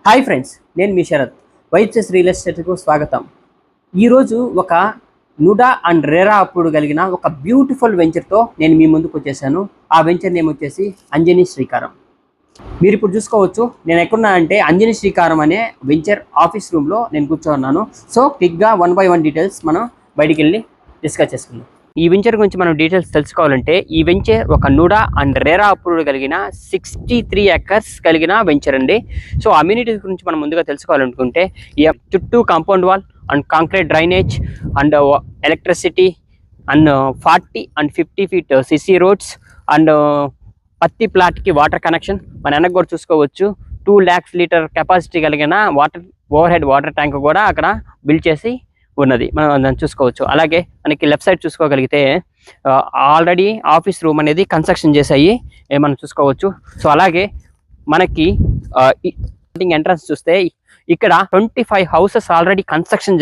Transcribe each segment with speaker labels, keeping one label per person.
Speaker 1: Hi friends, నేను మీ Sarath. వైచెస్ real ఎస్టేట్కు స్వాగతం. ఈరోజు ఒక నుడా అండ్ రేరా అప్పుడు కలిగిన ఒక బ్యూటిఫుల్ వెంచర్తో నేను మీ ముందుకు వచ్చేసాను. ఆ వెంచర్ నేమ్ వచ్చేసి అంజనీ శ్రీకారం. మీరు ఇప్పుడు చూసుకోవచ్చు నేను ఎక్కడున్నా అంటే అంజనీ శ్రీకారం అనే వెంచర్ ఆఫీస్ రూమ్లో నేను కూర్చోన్నాను. సో క్విక్గా 1 by 1 డీటెయిల్స్ మనం బయటికి వెళ్ళి డిస్కస్ చేసుకుందాం. ఈ వెంచర్ గురించి మనం డీటెయిల్స్ తెలుసుకోవాలంటే ఈ వెంచర్ ఒక నుడా అండ్ రేరా అప్రూవ్డ్ కలిగిన 63 acres కలిగిన వెంచర్ అండి. సో అమ్యూనిటీస్ గురించి మనం ముందుగా తెలుసుకోవాలనుకుంటే ఈ చుట్టూ compound wall and concrete drainage and electricity and 40 and 50 feet CC roads and ప్రతి ప్లాట్కి వాటర్ కనెక్షన్ మన వెనక కూడా చూసుకోవచ్చు. 2 lakhs లీటర్ కెపాసిటీ కలిగిన ఓవర్ హెడ్ వాటర్ ట్యాంక్ కూడా అక్కడ బిల్డ్ చేసి ఉన్నది, మనం దాన్ని చూసుకోవచ్చు. అలాగే మనకి లెఫ్ట్ సైడ్ చూసుకోగలిగితే ఆల్రెడీ ఆఫీస్ రూమ్ అనేది కన్స్ట్రక్షన్ చేసాయి మనం చూసుకోవచ్చు. సో అలాగే మనకి ఎంట్రన్స్ చూస్తే ఇక్కడ 25 houses already construction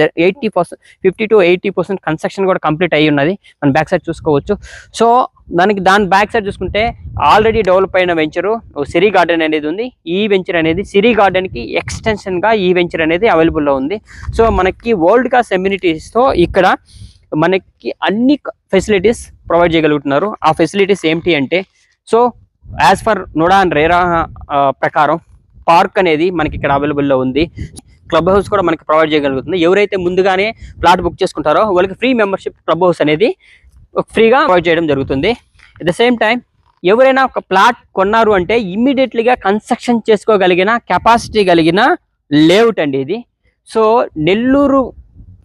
Speaker 1: 50 to 80% construction కూడా కంప్లీట్ అయ్యి ఉన్నది మన బ్యాక్ సైడ్ చూసుకోవచ్చు. సో దాని బ్యాక్ సైడ్ చూసుకుంటే ఆల్రెడీ డెవలప్ అయిన వెంచరు సిరి గార్డెన్ అనేది ఉంది. ఈ వెంచర్ అనేది సిరి గార్డెన్కి ఎక్స్టెన్షన్గా ఈ వెంచర్ అనేది అవైలబుల్లో ఉంది. సో మనకి వరల్డ్ క్లాస్ అమ్యూనిటీస్తో ఇక్కడ మనకి అన్ని ఫెసిలిటీస్ ప్రొవైడ్ చేయగలుగుతున్నారు. ఆ ఫెసిలిటీస్ ఏంటి అంటే, so as for NUDA and RERA ప్రకారం పార్క్ అనేది మనకి ఇక్కడ అవైలబుల్లో ఉంది. క్లబ్ హౌస్ కూడా మనకి ప్రొవైడ్ చేయగలుగుతుంది. ఎవరైతే ముందుగానే ప్లాట్ బుక్ చేసుకుంటారో వాళ్ళకి ఫ్రీ మెంబర్షిప్ క్లబ్ హౌస్ అనేది ఫ్రీగా ప్రొవైడ్ చేయడం జరుగుతుంది. అట్ ద సేమ్ టైం ఎవరైనా ఒక ప్లాట్ కొన్నారు అంటే ఇమ్మీడియట్లీగా కన్స్ట్రక్షన్ చేసుకోగలిగిన కెపాసిటీ కలిగిన లేఅవుట్ అండి ఇది. సో నెల్లూరు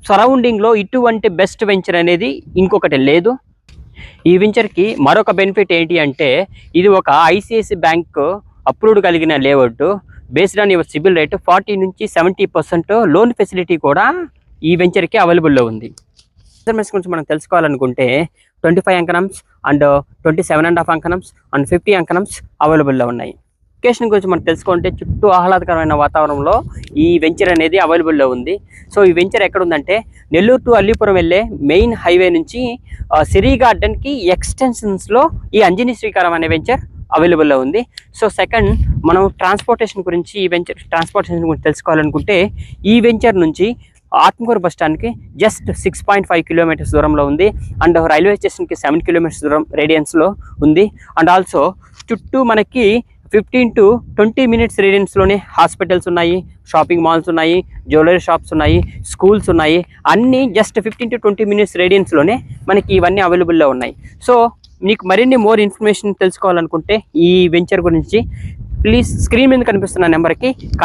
Speaker 1: సరౌండింగ్లో ఇటువంటి బెస్ట్ వెంచర్ అనేది ఇంకొకటి లేదు. ఈ వెంచర్కి మరొక బెనిఫిట్ ఏంటి అంటే ఇది ఒక ఐసిఐసి బ్యాంక్ అప్రూవ్డ్ కలిగిన layout. Based on your CIBIL rate 40 నుంచి 70% లోన్ ఫెసిలిటీ కూడా ఈ వెంచర్కి అవైలబుల్లో ఉంది. మెజర్మెంట్స్ గురించి మనం తెలుసుకోవాలనుకుంటే 25 అంకణమ్స్ అండ్ 27.5 అంకణమ్స్ అండ్ 50 అంకణమ్స్ అవైలబుల్లో ఉన్నాయి. లొకేషన్ గురించి మనం తెలుసుకుంటే చుట్టూ ఆహ్లాదకరమైన వాతావరణంలో ఈ వెంచర్ అనేది అవైలబుల్లో ఉంది. సో ఈ వెంచర్ ఎక్కడ ఉందంటే నెల్లూరు టు అల్లీపురం వెళ్ళే మెయిన్ హైవే నుంచి సిరి గార్డెన్కి ఎక్స్టెన్షన్స్లో ఈ అంజనీ శ్రీకారం అనే వెంచర్ అవైలబుల్లో ఉంది. సో సెకండ్, మనం ట్రాన్స్పోర్టేషన్ గురించి ఈ వెంచర్ ట్రాన్స్పోర్టేషన్ గురించి తెలుసుకోవాలనుకుంటే ఈ వెంచర్ నుంచి ఆత్మకూరు బస్ స్టాండ్కి జస్ట్ 6.5 kilometers దూరంలో ఉంది. అండ్ రైల్వే స్టేషన్కి 7 kilometers దూరం రేడియన్స్లో ఉంది. అండ్ ఆల్సో చుట్టూ మనకి 15 to 20 minutes రేడియన్స్లోనే హాస్పిటల్స్ ఉన్నాయి, షాపింగ్ మాల్స్ ఉన్నాయి, జ్యువెలరీ షాప్స్ ఉన్నాయి, స్కూల్స్ ఉన్నాయి. అన్నీ జస్ట్ 15 to 20 minutes రేడియన్స్లోనే మనకి ఇవన్నీ అవైలబుల్లో ఉన్నాయి. సో మీకు మరిన్ని మోర్ ఇన్ఫర్మేషన్ తెలుసుకోవాలనుకుంటే ఈ వెంచర్ గురించి ప్లీజ్ స్క్రీన్ మీద కనిపిస్తున్న నెంబర్కి